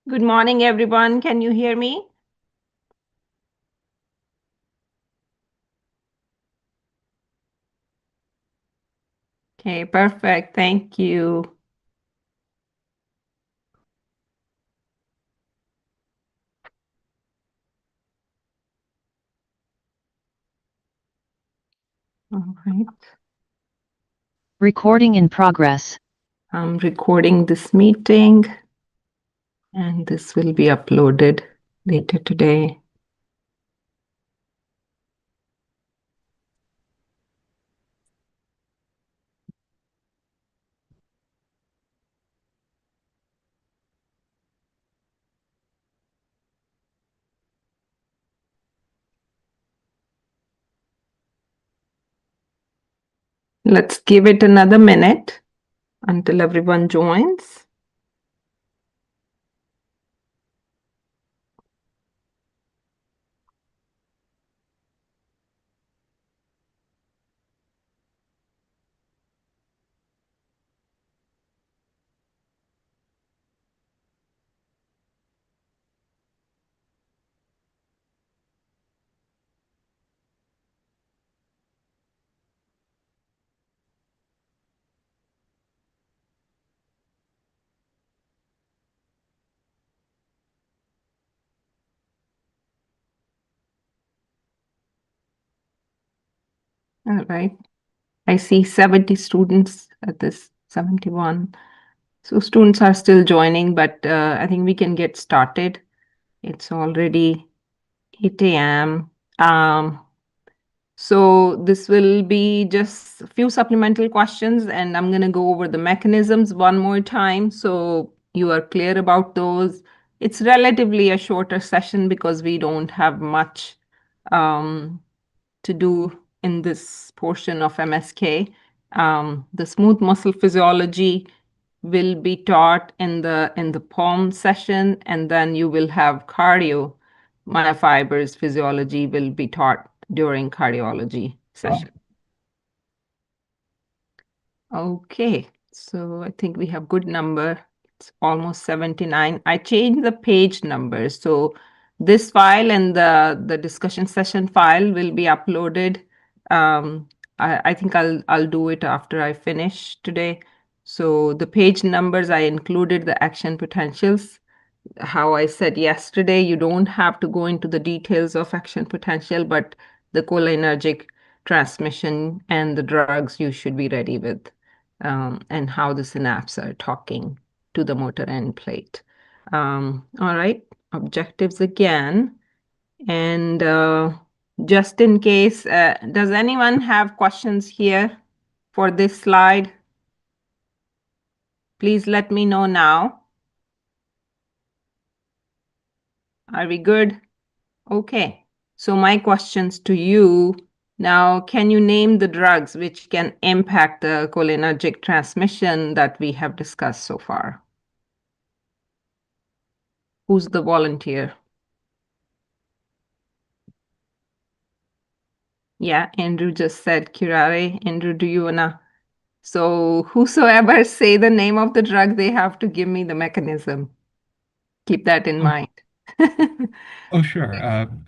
Good morning, everyone. Can you hear me? Okay, perfect. Thank you. All right. Recording in progress. I'm recording this meeting, and this will be uploaded later today. Let's give it another minute until everyone joins. All right. I see 70 students at this 71. So students are still joining, but I think we can get started. It's already 8 a.m. So this will be just a few supplemental questions, and I'm going to go over the mechanisms one more time so you are clear about those. It's relatively a shorter session because we don't have much to do in this portion of MSK. The smooth muscle physiology will be taught in the POM session, and then you will have cardio myofibers physiology will be taught during cardiology session. Okay, so I think we have good number. It's almost 79. I changed the page numbers. So this file and the discussion session file will be uploaded. I think I'll do it after I finish today. So the page numbers, I included the action potentials. How I said yesterday, you don't have to go into the details of action potential, but the cholinergic transmission and the drugs you should be ready with, and how the synapses are talking to the motor end plate. All right, objectives again. And just in case, does anyone have questions here for this slide? Please let me know now. Are we good? Okay, so my questions to you now, can you name the drugs which can impact the cholinergic transmission that we have discussed so far? Who's the volunteer? Yeah, Andrew just said curare. Andrew, do you wanna? So whosoever say the name of the drug, they have to give me the mechanism. Keep that in mind. Oh, sure.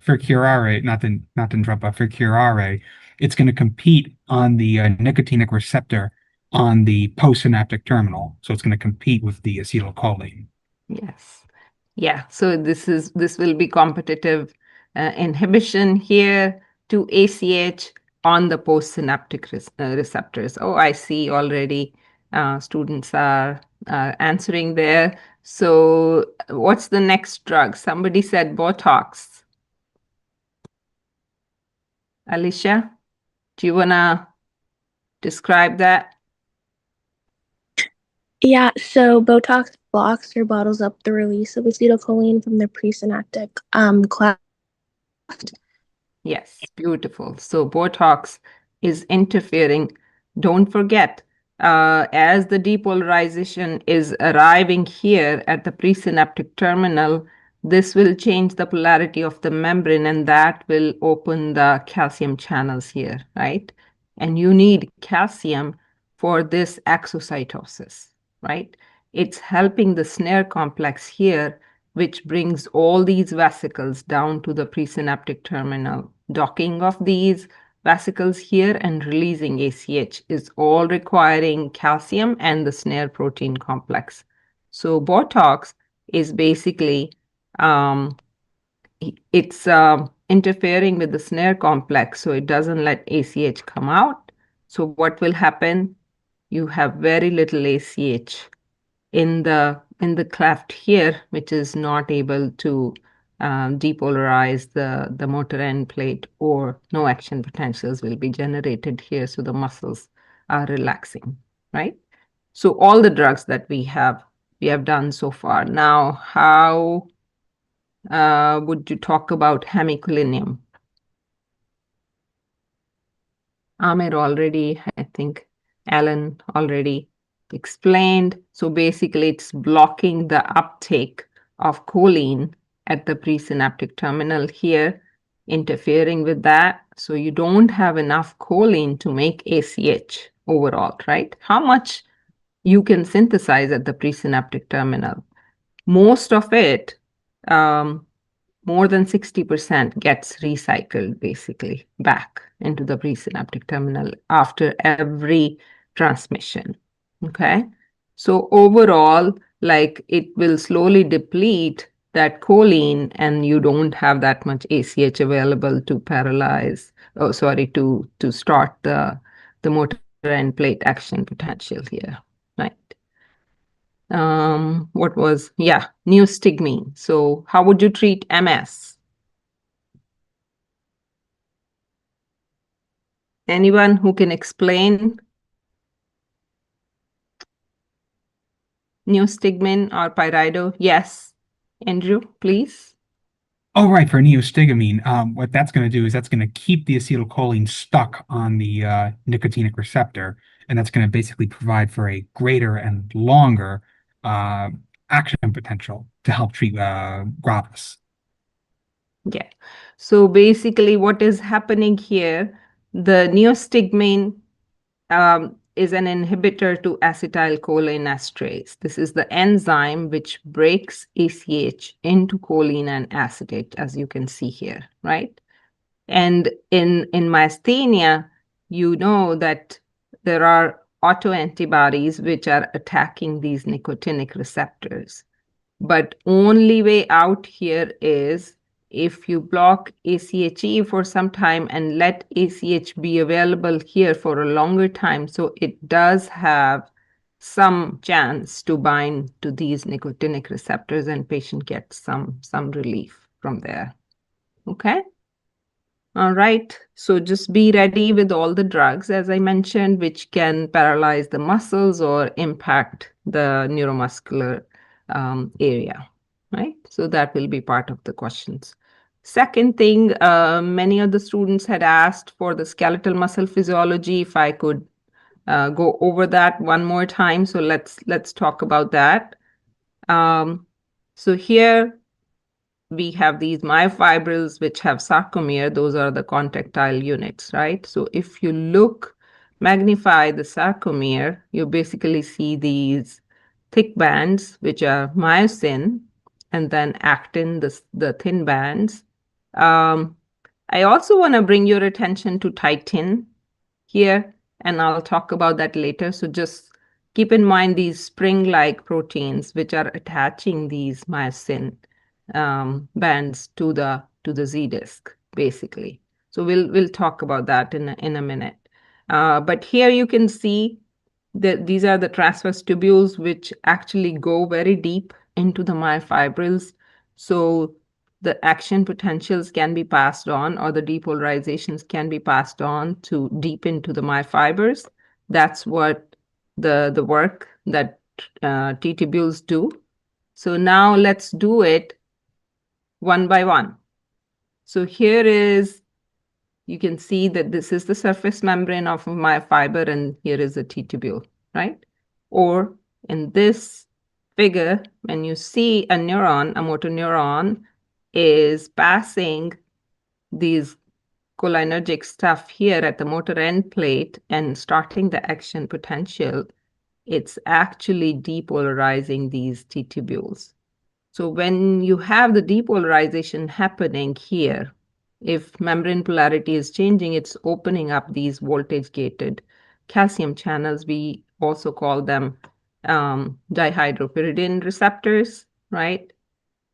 For curare, not to interrupt, but for curare, it's going to compete on the nicotinic receptor on the postsynaptic terminal. So it's going to compete with the acetylcholine. Yes. Yeah. So this will be competitive inhibition here to ACH on the postsynaptic receptors. Oh, I see already students are answering there. So what's the next drug? Somebody said Botox. Alicia, do you want to describe that? Yeah, so Botox blocks or bottles up the release of acetylcholine from the presynaptic cleft. Yes, beautiful. So Botox is interfering. Don't forget, as the depolarization is arriving here at the presynaptic terminal, this will change the polarity of the membrane, and that will open the calcium channels here, right? And you need calcium for this exocytosis, right? It's helping the snare complex here which brings all these vesicles down to the presynaptic terminal. Docking of these vesicles here and releasing ACH is all requiring calcium and the snare protein complex. So Botox is basically it's interfering with the snare complex, so it doesn't let ACH come out. So what will happen? You have very little ACH in the cleft here, which is not able to depolarize the motor end plate, or no action potentials will be generated here, so the muscles are relaxing, right? So all the drugs that we have done so far. Now, how would you talk about hemicolinium? Amir already, I think Alan already explained. So basically, it's blocking the uptake of choline at the presynaptic terminal here, interfering with that. So you don't have enough choline to make ACH overall, right? How much you can synthesize at the presynaptic terminal? Most of it, more than 60% gets recycled basically back into the presynaptic terminal after every transmission. Okay. So overall, like it will slowly deplete that choline, and you don't have that much ACH available to paralyze, to start the motor end plate action potential here, right? What was, yeah, neostigmine. So how would you treat MS? Anyone who can explain neostigmine or pyrido? Yes. Andrew, please. Oh, right, for neostigmine, what that's going to do is that's going to keep the acetylcholine stuck on the nicotinic receptor, and that's going to basically provide for a greater and longer action potential to help treat gravis. Yeah. So basically, what is happening here, the neostigmine is an inhibitor to acetylcholinesterase. This is the enzyme which breaks ACH into choline and acetate, as you can see here, right? And in myasthenia, you know that there are autoantibodies which are attacking these nicotinic receptors. But only way out here is if you block ACHE for some time and let ACH be available here for a longer time, so it does have some chance to bind to these nicotinic receptors, and patient gets some relief from there. Okay. All right, so just be ready with all the drugs, as I mentioned, which can paralyze the muscles or impact the neuromuscular area, right? So that will be part of the questions. Second thing, many of the students had asked for the skeletal muscle physiology, if I could go over that one more time. So let's talk about that. So here, we have these myofibrils which have sarcomere. Those are the contractile units, right? So if you magnify the sarcomere, you basically see these thick bands, which are myosin, and then actin, the thin bands. I also want to bring your attention to titin here, and I'll talk about that later. So just keep in mind these spring-like proteins which are attaching these myosin bands to the Z disc, basically. So we'll talk about that in a minute. But here you can see that these are the transverse tubules which actually go very deep into the myofibrils. So the action potentials can be passed on, or the depolarizations can be passed on to deep into the myofibers. That's what the work that T-tubules do. So now let's do it one by one. So here is, you can see that this is the surface membrane of a myofiber, and here is a T-tubule, right? Or in this figure, when you see a neuron, a motor neuron is passing these cholinergic stuff here at the motor end plate and starting the action potential, it's actually depolarizing these T-tubules. So when you have the depolarization happening here, if membrane polarity is changing, it's opening up these voltage-gated calcium channels. We also call them dihydropyridine receptors, right?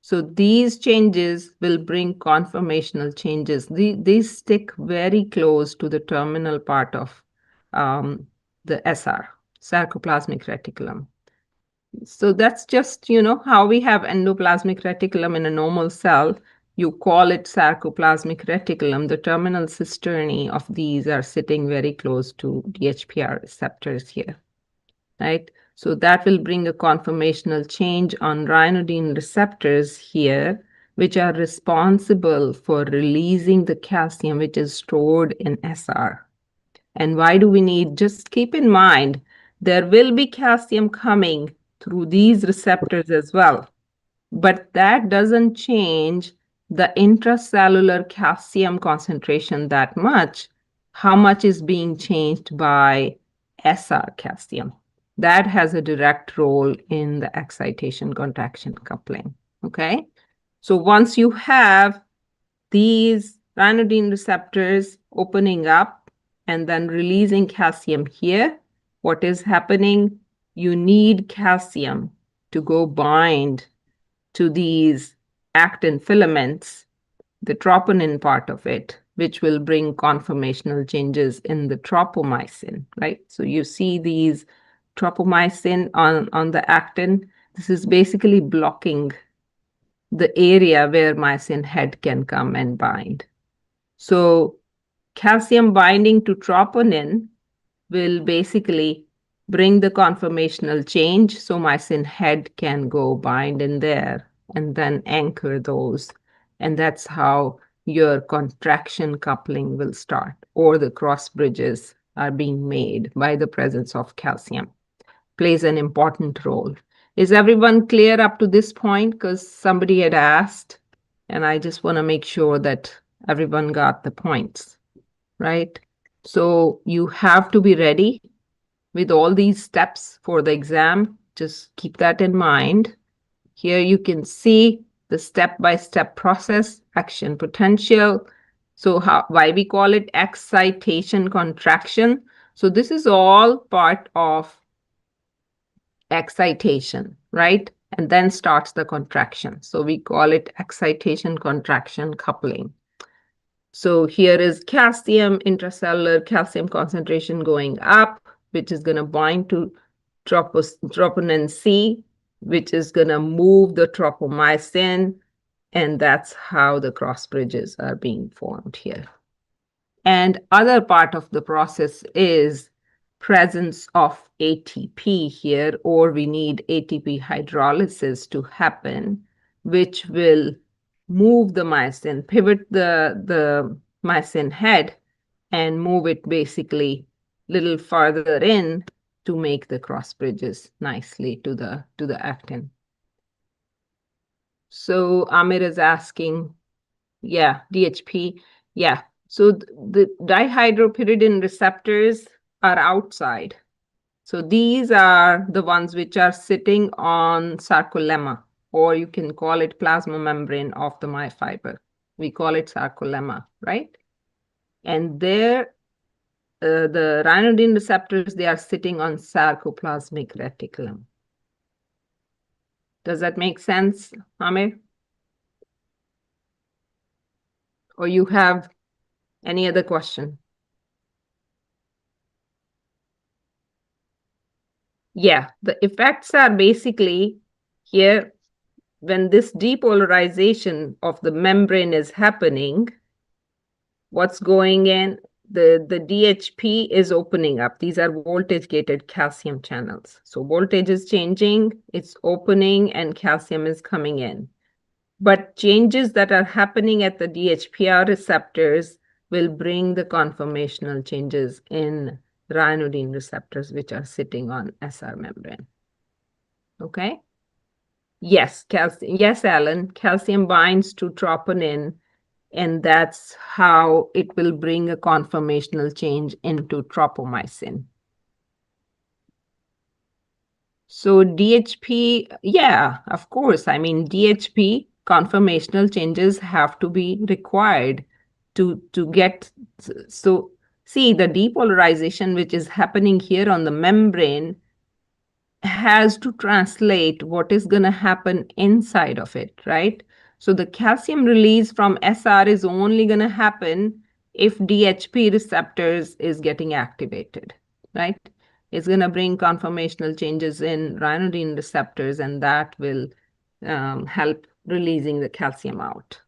So these changes will bring conformational changes. These stick very close to the terminal part of the SR, sarcoplasmic reticulum. So that's just, how we have endoplasmic reticulum in a normal cell. You call it sarcoplasmic reticulum. The terminal cisternae of these are sitting very close to DHPR receptors here, right? So that will bring a conformational change on ryanodine receptors here, which are responsible for releasing the calcium which is stored in SR. And why do we need? Just keep in mind, there will be calcium coming through these receptors as well. But that doesn't change the intracellular calcium concentration that much. How much is being changed by SR calcium? That has a direct role in the excitation contraction coupling. Okay. So once you have these ryanodine receptors opening up and then releasing calcium here, what is happening? You need calcium to go bind to these actin filaments, the troponin part of it, which will bring conformational changes in the tropomyosin, right? So you see these tropomyosin on the actin. This is basically blocking the area where myosin head can come and bind. So calcium binding to troponin will basically bring the conformational change so myosin head can go bind in there and then anchor those. And that's how your contraction coupling will start, or the cross bridges are being made by the presence of calcium. Plays an important role. Is everyone clear up to this point? Because somebody had asked, and I just want to make sure that everyone got the points, right? So you have to be ready with all these steps for the exam. Just keep that in mind. Here you can see the step-by-step process, action potential. So why we call it excitation contraction. So this is all part of excitation, right? And then starts the contraction. So we call it excitation contraction coupling. So here is calcium, intracellular calcium concentration going up, which is going to bind to troponin C, which is going to move the tropomyosin, and that's how the cross bridges are being formed here. And other part of the process is presence of ATP here, or we need ATP hydrolysis to happen, which will move the myosin, pivot the myosin head, and move it basically a little farther in to make the cross bridges nicely to the actin. So Amir is asking, yeah, DHP, yeah. So the dihydropyridine receptors are outside. So these are the ones which are sitting on sarcolemma, or you can call it plasma membrane of the myofiber. We call it sarcolemma, right? And there, the ryanodine receptors, they are sitting on sarcoplasmic reticulum. Does that make sense, Amir? Or you have any other question? Yeah, the effects are basically here when this depolarization of the membrane is happening, what's going in? The DHP is opening up. These are voltage-gated calcium channels. So voltage is changing, it's opening, and calcium is coming in. But changes that are happening at the DHPR receptors will bring the conformational changes in ryanodine receptors, which are sitting on SR membrane. Okay? Yes, calcium. Yes, Alan, calcium binds to troponin, and that's how it will bring a conformational change into tropomyosin. So DHP, yeah, of course. I mean, DHP conformational changes have to be required to get, so see the depolarization which is happening here on the membrane has to translate what is going to happen inside of it, right? So the calcium release from SR is only going to happen if DHP receptors is getting activated, right? It's going to bring conformational changes in ryanodine receptors, and that will help releasing the calcium out.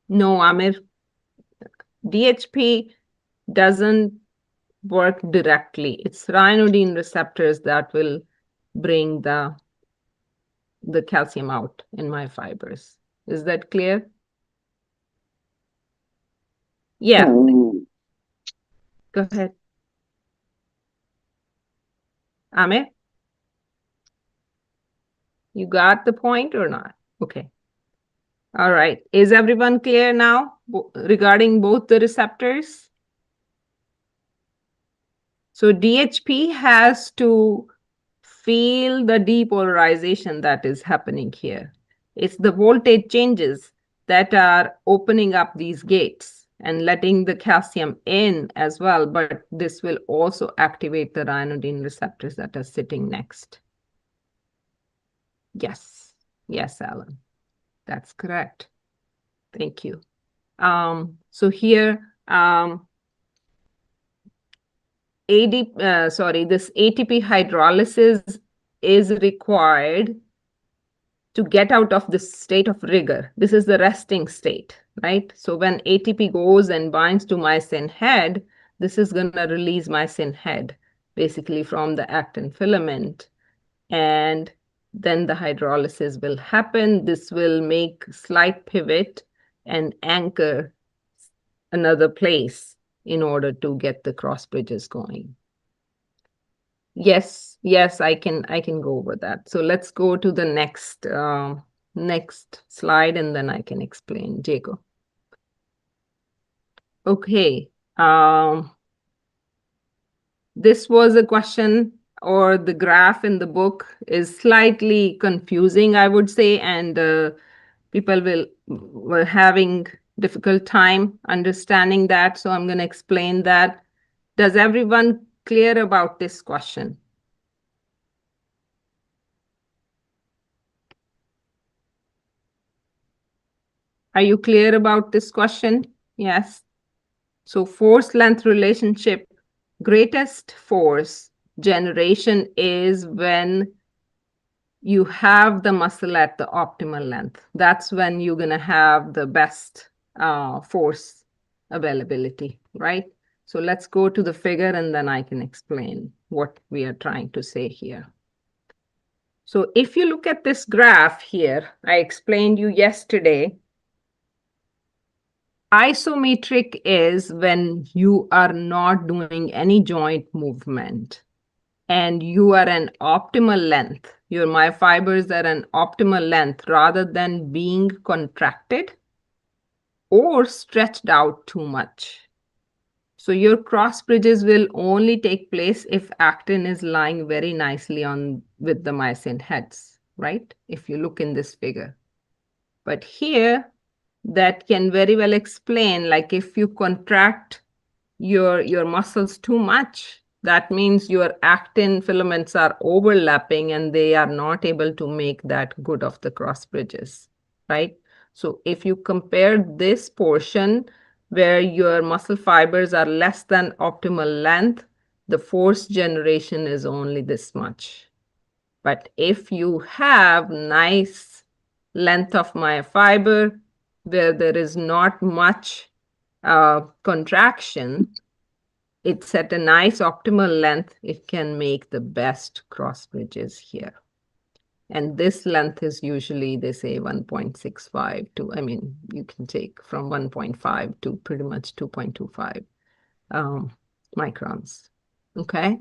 No, Amir, DHP doesn't work directly. It's ryanodine receptors that will bring the calcium out in my fibers. Is that clear? Yeah, go ahead. Amir, you got the point or not? Okay. All right. Is everyone clear now regarding both the receptors? So DHP has to feel the depolarization that is happening here. It's the voltage changes that are opening up these gates and letting the calcium in as well, but this will also activate the ryanodine receptors that are sitting next. Yes, yes, Alan, that's correct. Thank you. So here, this ATP hydrolysis is required to get out of this state of rigor. This is the resting state, right? So when ATP goes and binds to myosin head, this is going to release myosin head, basically from the actin filament. And then the hydrolysis will happen. This will make slight pivot and anchor another place in order to get the cross bridges going. Yes, yes, I can go over that. So let's go to the next slide, and then I can explain, Jacob. Okay. This was a question, or the graph in the book is slightly confusing, I would say, and people were having difficult time understanding that. So I'm going to explain that. Does everyone clear about this question? Are you clear about this question? Yes. So force length relationship, greatest force generation is when you have the muscle at the optimal length. That's when you're going to have the best force availability, right? So let's go to the figure, and then I can explain what we are trying to say here. So if you look at this graph here, I explained you yesterday, isometric is when you are not doing any joint movement and you are an optimal length. Your myofibers are an optimal length rather than being contracted or stretched out too much. So your cross bridges will only take place if actin is lying very nicely on with the myosin heads, right? If you look in this figure. But here, that can very well explain, like if you contract your muscles too much, that means your actin filaments are overlapping and they are not able to make that good of the cross bridges, right? So if you compare this portion where your muscle fibers are less than optimal length, the force generation is only this much. But if you have nice length of myofiber where there is not much contraction, it's at a nice optimal length, it can make the best cross bridges here. And this length is usually, they say 1.65 to, I mean, you can take from 1.5 to pretty much 2.25 microns, okay?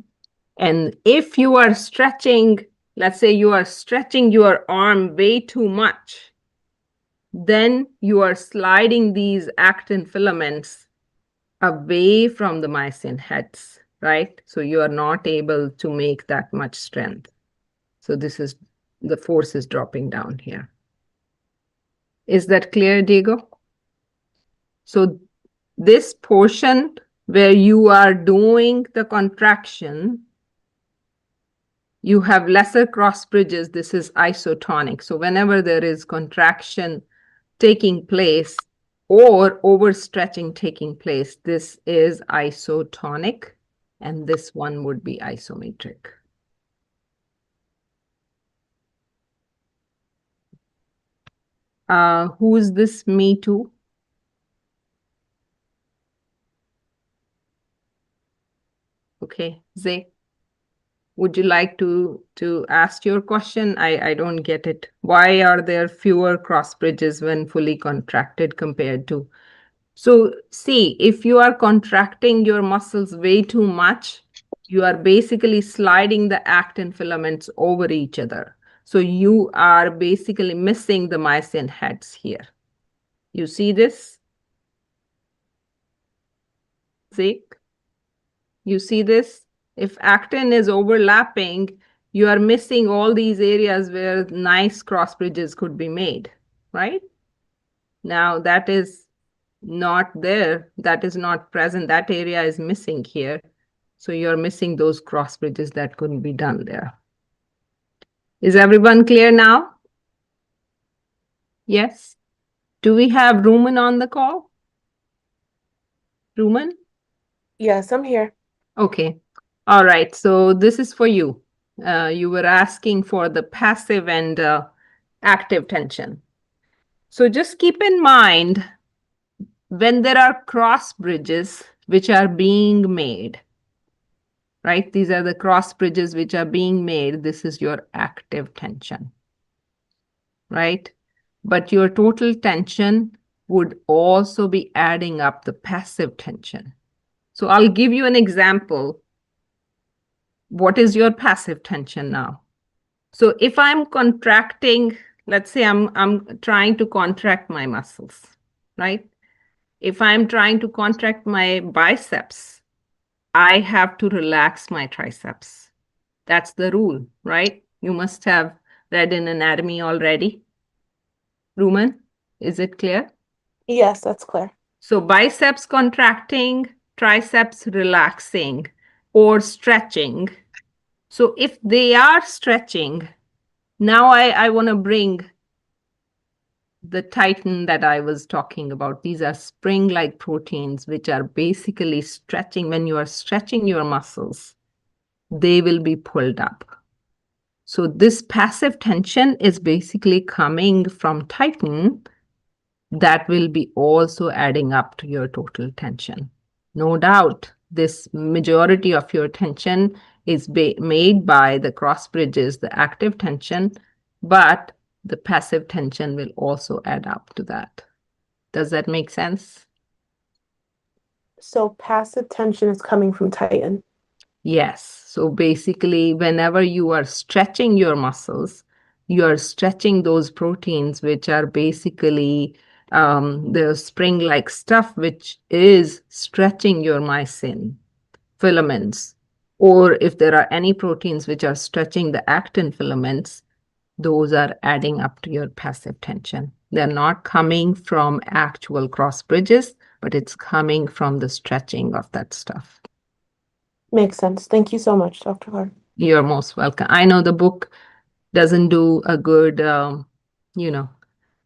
And if you are stretching, let's say you are stretching your arm way too much, then you are sliding these actin filaments away from the myosin heads. right? So you are not able to make that much strength. So this is, the force is dropping down here. Is that clear, Diego? So this portion where you are doing the contraction, you have lesser cross bridges. This is isotonic. So whenever there is contraction taking place or overstretching taking place, this is isotonic, and this one would be isometric. Who is this me too? Okay, Zay, would you like to ask your question? I don't get it. Why are there fewer cross bridges when fully contracted compared to? So see, if you are contracting your muscles way too much, you are basically sliding the actin filaments over each other. So you are basically missing the myosin heads here. You see this? Zeke? You see this? If actin is overlapping, you are missing all these areas where nice cross bridges could be made, right? Now that is not there, that is not present, that area is missing here. So you're missing those cross bridges that couldn't be done there. Is everyone clear now? Yes? Do we have Ruman on the call? Ruman? Yes, I'm here. Okay. All right. So this is for you. You were asking for the passive and active tension. So just keep in mind when there are cross bridges which are being made, right? These are the cross bridges which are being made. This is your active tension, right? But your total tension would also be adding up the passive tension. So I'll give you an example. What is your passive tension now? So if I'm contracting, let's say I'm trying to contract my muscles, right? If I'm trying to contract my biceps, I have to relax my triceps. That's the rule, right? You must have read in anatomy already. Ruman, is it clear? Yes, that's clear. So biceps contracting, triceps relaxing, or stretching. So if they are stretching, now I want to bring the titin that I was talking about. These are spring-like proteins, which are basically stretching. When you are stretching your muscles, they will be pulled up. So this passive tension is basically coming from titin that will be also adding up to your total tension. No doubt, this majority of your tension is made by the cross bridges, the active tension, but the passive tension will also add up to that. Does that make sense? So passive tension is coming from titin. Yes. So basically, whenever you are stretching your muscles, you are stretching those proteins, which are basically the spring-like stuff, which is stretching your myosin filaments. Or if there are any proteins which are stretching the actin filaments, those are adding up to your passive tension. They're not coming from actual cross bridges, but it's coming from the stretching of that stuff. Makes sense. Thank you so much, Dr. Clark. You're most welcome. I know the book doesn't do a good,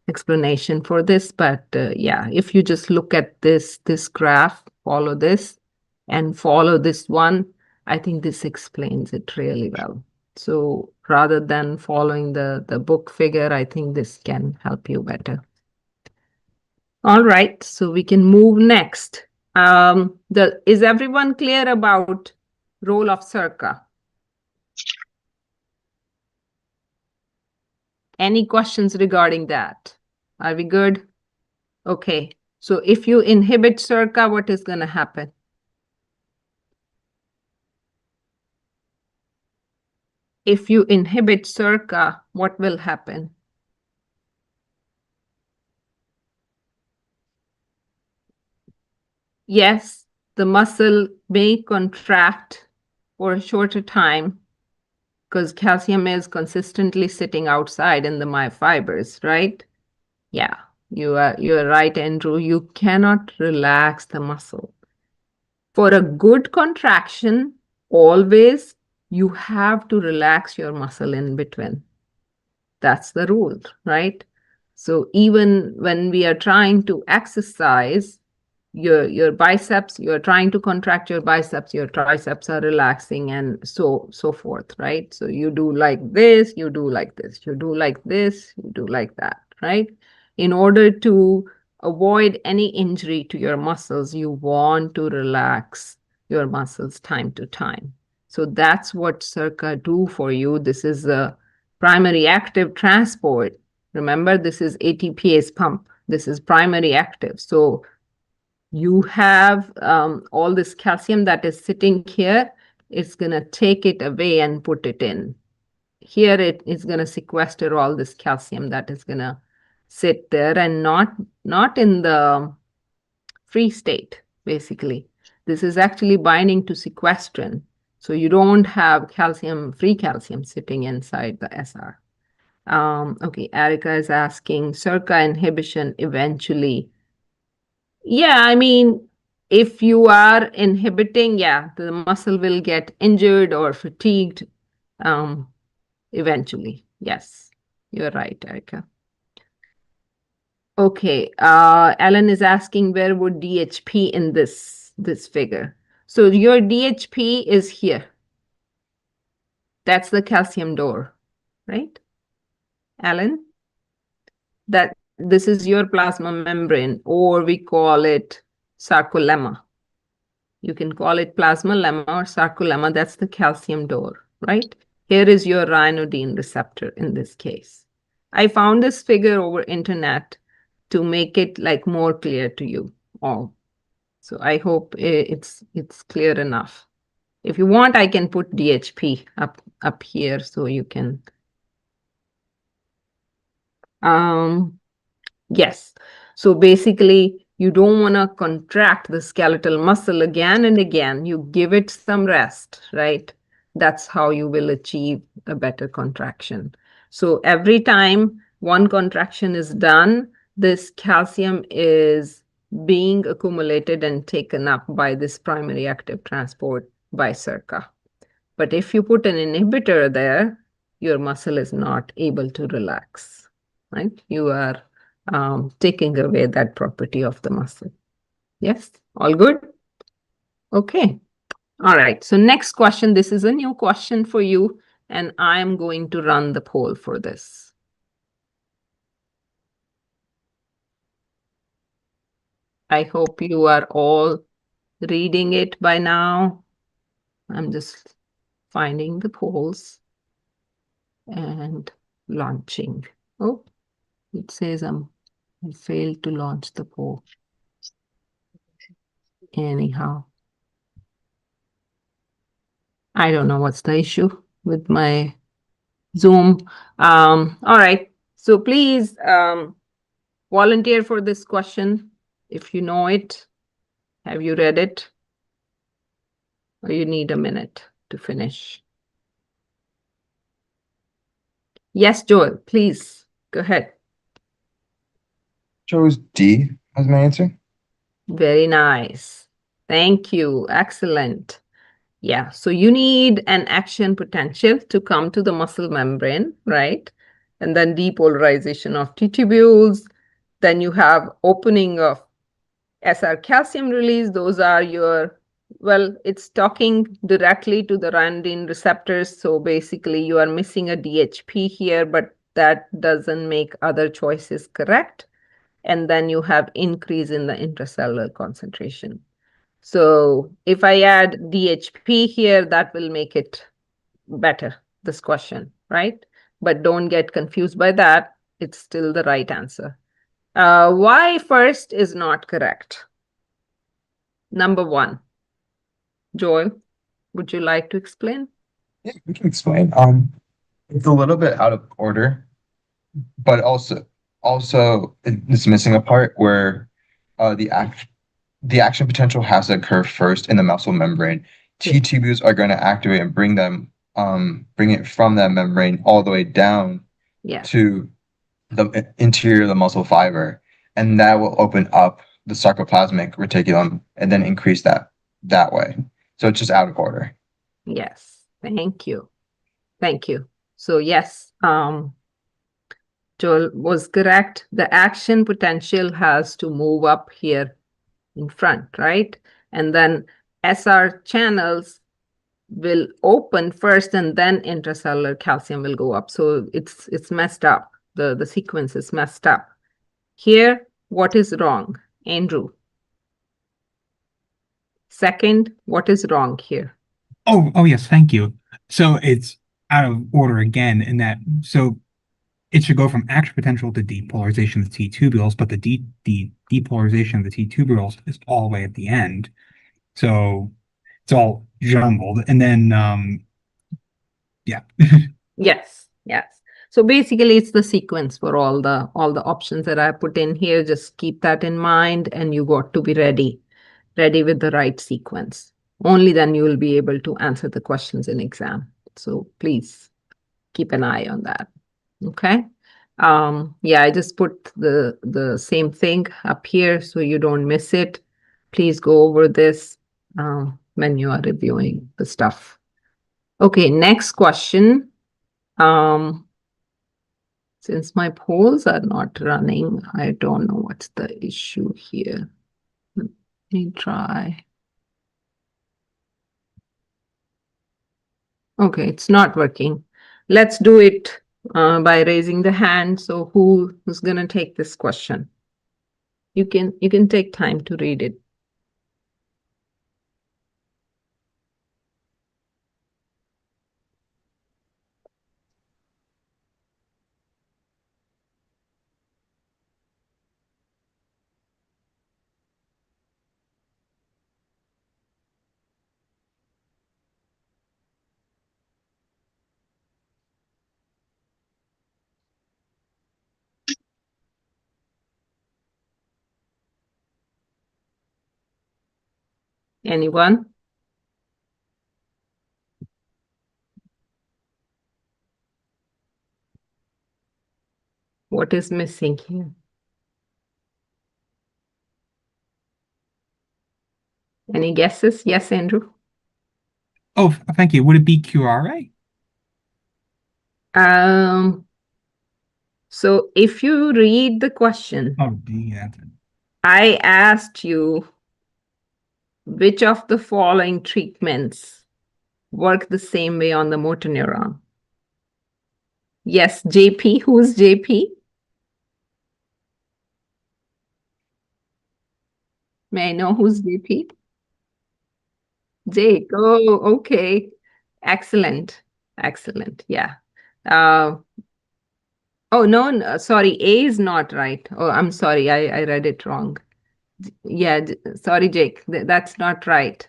explanation for this, but yeah, if you just look at this graph, follow this, and follow this one, I think this explains it really well. So rather than following the book figure, I think this can help you better. All right, so we can move next. Is everyone clear about role of circa? Any questions regarding that? Are we good? Okay, so if you inhibit circa, what is going to happen? If you inhibit circa, what will happen? Yes, the muscle may contract for a shorter time because calcium is consistently sitting outside in the myofibers, right? Yeah, you're right, Andrew. You cannot relax the muscle. For a good contraction, always you have to relax your muscle in between. That's the rule, right? So even when we are trying to exercise your biceps, you're trying to contract your biceps, your triceps are relaxing, and so forth, right? So you do like this, you do like this, you do like this, you do like that, right? In order to avoid any injury to your muscles, you want to relax your muscles time to time. So that's what Circa do for you. This is a primary active transport. Remember, this is ATPase pump. This is primary active. So you have all this calcium that is sitting here. It's going to take it away and put it in. Here it is going to sequester all this calcium that is going to sit there and not in the free state, basically. This is actually binding to sequestrin. So you don't have calcium, free calcium sitting inside the SR. Okay, Erica is asking, Circa inhibition eventually. Yeah, I mean, if you are inhibiting, yeah, the muscle will get injured or fatigued eventually. Yes, you're right, Erica. Okay, Ellen is asking where would DHP in this figure? So your DHP is here. That's the calcium door, right? Alan? That this is your plasma membrane, or we call it sarcolemma. You can call it plasma lemma or sarcolemma. That's the calcium door, right? Here is your ryanodine receptor in this case. I found this figure over internet to make it like more clear to you all. So I hope it's clear enough. If you want, I can put DHP up here so you can. Yes. So basically, you don't want to contract the skeletal muscle again and again. You give it some rest, right? That's how you will achieve a better contraction. So every time one contraction is done, this calcium is being accumulated and taken up by this primary active transport by Circa. But if you put an inhibitor there, your muscle is not able to relax, right? You are taking away that property of the muscle. Yes, all good? Okay. All right. So next question, this is a new question for you, and I'm going to run the poll for this. I hope you are all reading it by now. I'm just finding the polls and launching. Oh, it says I failed to launch the poll. Anyhow, I don't know what's the issue with my Zoom. All right. So please volunteer for this question if you know it. Have you read it? Or you need a minute to finish? Yes, Joel, please go ahead. Chose D as my answer. Very nice. Thank you. Excellent. Yeah, so you need an action potential to come to the muscle membrane, right? And then depolarization of T tubules. Then you have opening of SR calcium release. Those are your, well, it's talking directly to the ryanodine receptors. So basically you are missing a DHP here, but that doesn't make other choices correct. And then you have increase in the intracellular concentration. So if I add DHP here, that will make it better, this question, right? But don't get confused by that. It's still the right answer. Why first is not correct? Number one. Joel, would you like to explain? Yeah, we can explain. It's a little bit out of order, but also it's missing a part where the the action potential has to occur first in the muscle membrane. Yeah. T-tubules are going to activate and bring it from that membrane all the way down Yes. to the interior of the muscle fiber, and that will open up the sarcoplasmic reticulum and then increase that way. So it's just out of order. Yes. Thank you. Thank you. So yes, Joel was correct. The action potential has to move up here in front, right? And then SR channels will open first and then intracellular calcium will go up. So it's messed up. The sequence is messed up. Here, what is wrong? Andrew. Second, what is wrong here? Oh, yes, thank you. So it's out of order again in that, so it should go from action potential to depolarization of the T tubules, but the depolarization of the T tubules is all the way at the end. So it's all jumbled. And then, yeah. Yes, yes. So basically it's the sequence for all the options that I put in here. Just keep that in mind and you got to be ready with the right sequence. Only then you will be able to answer the questions in exam. So please keep an eye on that. Okay. Yeah, I just put the same thing up here so you don't miss it. Please go over this when you are reviewing the stuff. Okay, next question. Since my polls are not running, I don't know what's the issue here. Let me try. Okay, it's not working. Let's do it by raising the hand. So who's gonna take this question? You can take time to read it. Anyone? What is missing here? Any guesses? Yes, Andrew? Oh, thank you. Would it be QRA? So if you read the question, Oh, D, that's it. I asked you which of the following treatments work the same way on the motor neuron. Yes, JP. Who's JP? May I know who's JP? Jake. Oh, okay. Excellent. Excellent. Yeah. Oh, no, sorry. A is not right. Oh, I'm sorry. I read it wrong. Yeah, sorry, Jake. That's not right.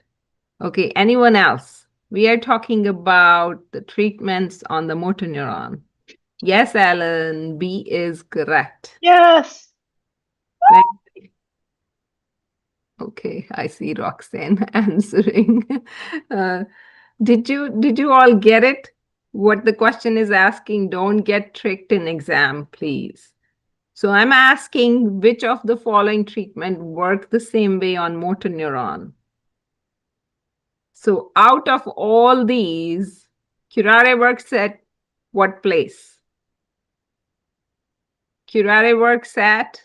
Okay, anyone else? We are talking about the treatments on the motor neuron. Yes, Alan, B is correct. Yes. Okay, I see Roxanne answering. Did you all get it? What the question is asking, don't get tricked in exam, please. So I'm asking which of the following treatment work the same way on motor neuron? So out of all these, curare works at what place? Curare works at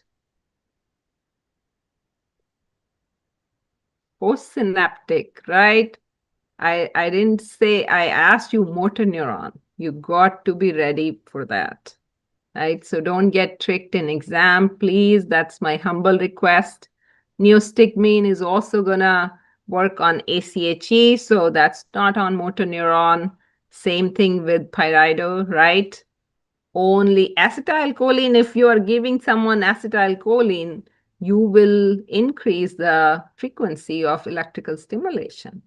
postsynaptic, right? I didn't say, I asked you motor neuron. You got to be ready for that, right? So don't get tricked in exam, please. That's my humble request. Neostigmine is also gonna work on ACHE, so that's not on motor neuron. Same thing with pyrido, right? Only acetylcholine, if you are giving someone acetylcholine, you will increase the frequency of electrical stimulation,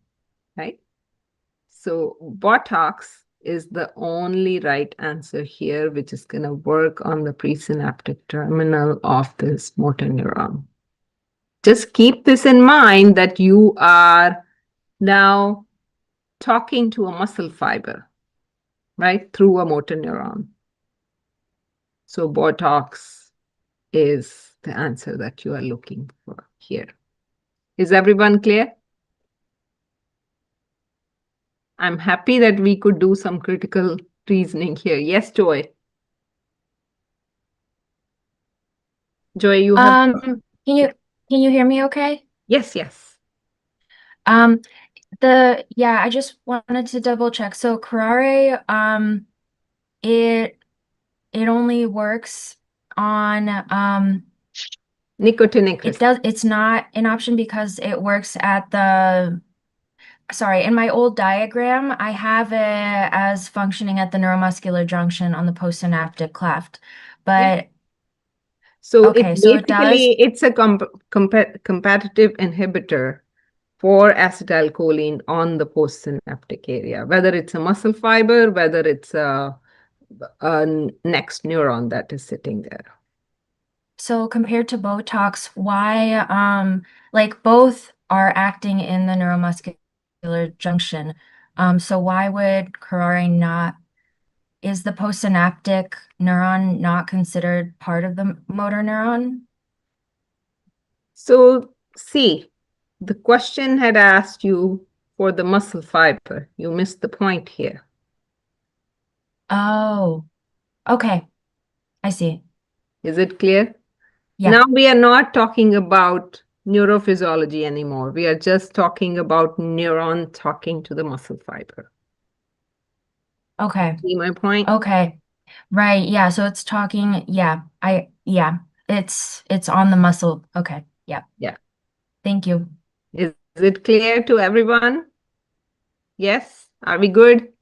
right? So Botox is the only right answer here, which is going to work on the presynaptic terminal of this motor neuron. just keep this in mind that you are now talking to a muscle fiber, right, through a motor neuron. So Botox is the answer that you are looking for here. Is everyone clear? I'm happy that we could do some critical reasoning here. Yes, Joy. Joy, you have. Can you hear me okay? Yes, yes. I just wanted to double check. So curare, it only works on Nicotinic it's not an option because it works at sorry, in my old diagram, I have it as functioning at the neuromuscular junction on the postsynaptic cleft. But so okay, it so it does. basically it's a competitive inhibitor for acetylcholine on the postsynaptic area, whether it's a muscle fiber, whether it's a next neuron that is sitting there. So compared to Botox, why like both are acting in the neuromuscular junction. So why would curare not, is the postsynaptic neuron not considered part of the motor neuron? So see, the question had asked you for the muscle fiber. You missed the point here. Oh, okay. I see. Is it clear? Yeah. Now we are not talking about neurophysiology anymore. We are just talking about neuron talking to the muscle fiber. Okay. See my point? Okay. Right. Yeah. So it's talking. Yeah. It's on the muscle. Okay. Yeah. Yeah. Thank you. Is it clear to everyone? Yes? Are we good?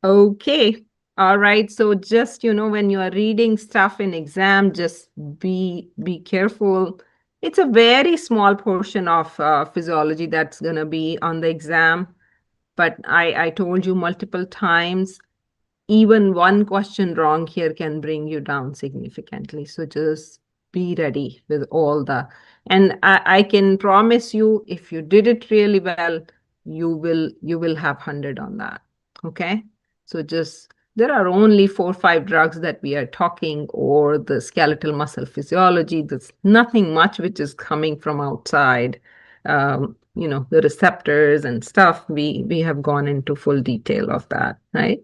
Okay. All right. So just, when you are reading stuff in exam, just be careful. It's a very small portion of physiology that's going to be on the exam. But I told you multiple times, even one question wrong here can bring you down significantly. So just be ready with all and I can promise you, if you did it really well, you will have 100 on that. Okay. So just, there are only 4 or 5 drugs that we are talking, or the skeletal muscle physiology. There's nothing much which is coming from outside. The receptors and stuff, we have gone into full detail of that, right?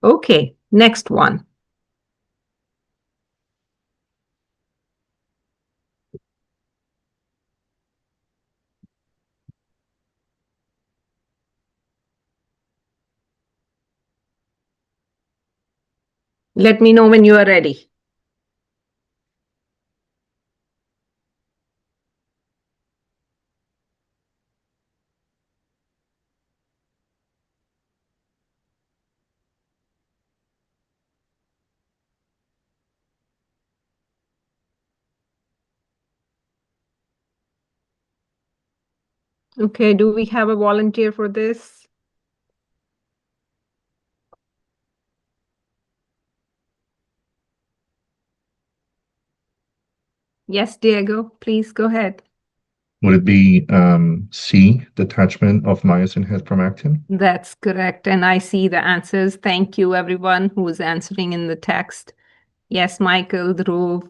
Okay, next one. Let me know when you are ready. Okay, do we have a volunteer for this? Yes, Diego, please go ahead. Would it be C, detachment of myosin head from actin? That's correct. And I see the answers. Thank you, everyone who is answering in the text. Yes, Michael, Dhruv,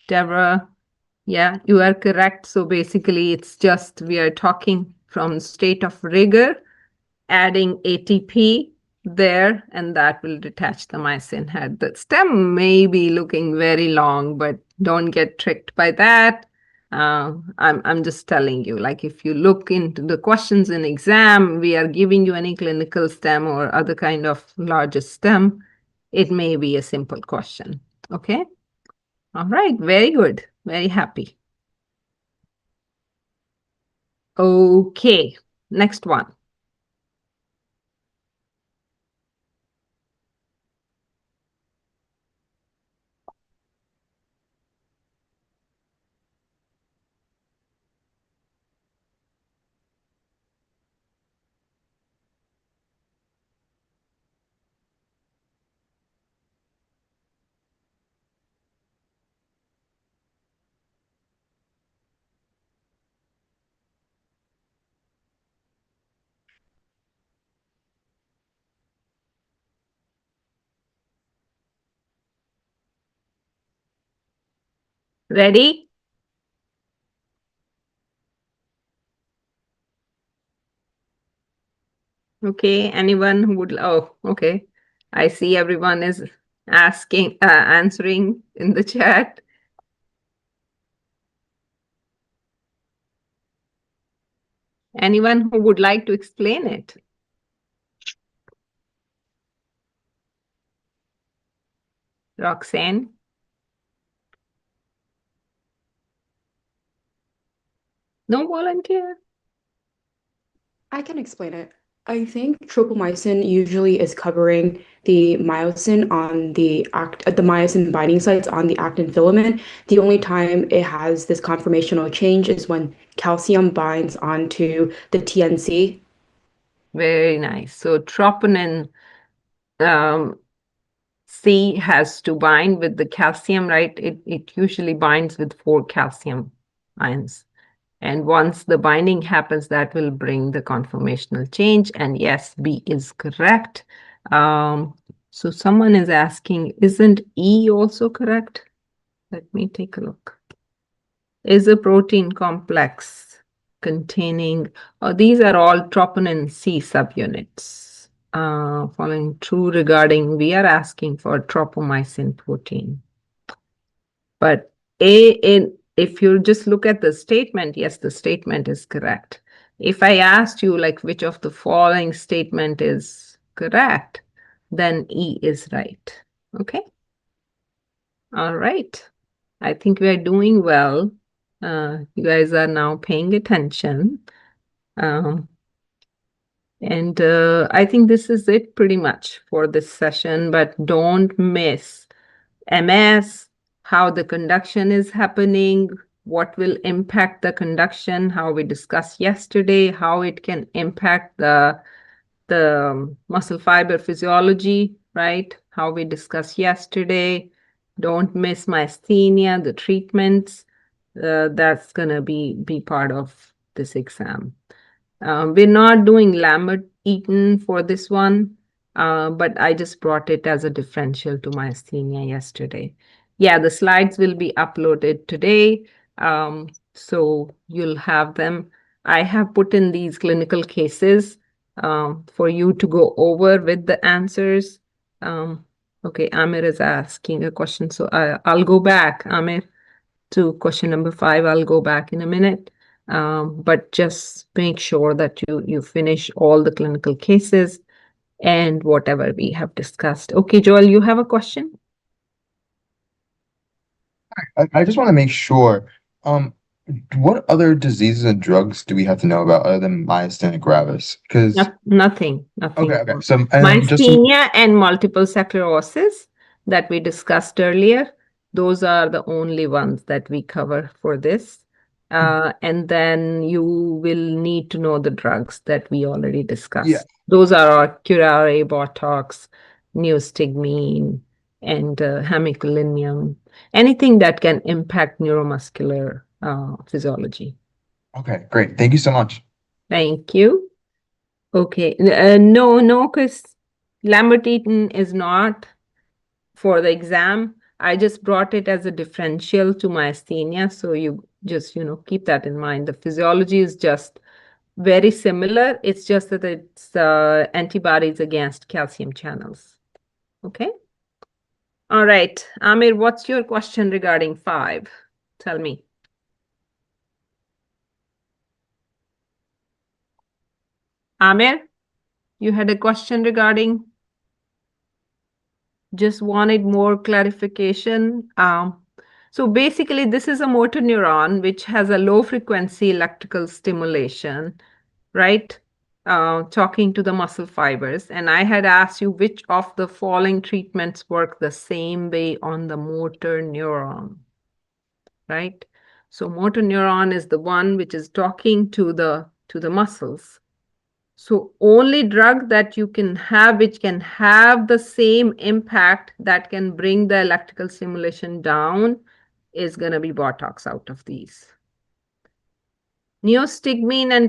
Deborah. Yeah, you are correct. So basically, it's just we are talking from state of rigor, adding ATP there, and that will detach the myosin head. The stem may be looking very long, but don't get tricked by that. I'm just telling you, like, if you look into the questions in exam, we are giving you any clinical stem or other kind of larger stem. It may be a simple question. Okay. All right. Very good. Very happy. Okay. Next one. Ready? Okay, anyone who would, oh, okay. I see everyone is answering in the chat. Anyone who would like to explain it? Roxanne? No volunteer? I can explain it. I think tropomyosin usually is covering the myosin on the myosin binding sites on the actin filament. The only time it has this conformational change is when calcium binds onto the TNC. Very nice. So troponin C has to bind with the calcium, right? It usually binds with 4 calcium ions. And once the binding happens, that will bring the conformational change. And yes, B is correct. So someone is asking, isn't E also correct? Let me take a look. Is a protein complex containing, these are all troponin C subunits. Following true regarding, we are asking for tropomyosin protein. But if you just look at the statement, yes, the statement is correct. If I asked you like which of the following statement is correct, then E is right. Okay. All right. I think we are doing well. You guys are now paying attention. And I think this is it pretty much for this session, but don't miss MS, how the conduction is happening, what will impact the conduction, how we discussed yesterday, how it can impact the muscle fiber physiology, right? How we discussed yesterday. Don't miss myasthenia, the treatments. That's gonna be part of this exam. We're not doing Lambert-Eaton for this one, but I just brought it as a differential to myasthenia yesterday. Yeah, the slides will be uploaded today, so you'll have them. I have put in these clinical cases for you to go over with the answers. Okay, Amir is asking a question, so I'll go back, Amir, to question number 5. I'll go back in a minute. But just make sure that you finish all the clinical cases and whatever we have discussed. Okay, Joel, you have a question? I just want to make sure, what other diseases and drugs do we have to know about other than myasthenia gravis? Because Nothing. okay. So and just some, Myasthenia and multiple sclerosis that we discussed earlier, those are the only ones that we cover for this. And then you will need to know the drugs that we already discussed. Yeah. Those are our curare, Botox, neostigmine, and hemicillinium, anything that can impact neuromuscular physiology. okay, great. Thank you so much. Thank you. Okay, no, because Lambert-Eaton is not for the exam. I just brought it as a differential to myasthenia, so you just, keep that in mind. The physiology is just very similar. It's just that it's antibodies against calcium channels. Okay? All right, Amir, what's your question regarding 5? Tell me. Amir, you had a question regarding? Just wanted more clarification. So basically, this is a motor neuron which has a low frequency electrical stimulation, right? Talking to the muscle fibers. And I had asked you which of the following treatments work the same way on the motor neuron, right? So motor neuron is the one which is talking to the muscles. So only drug that you can have which can have the same impact that can bring the electrical stimulation down is going to be Botox out of these. Neostigmine and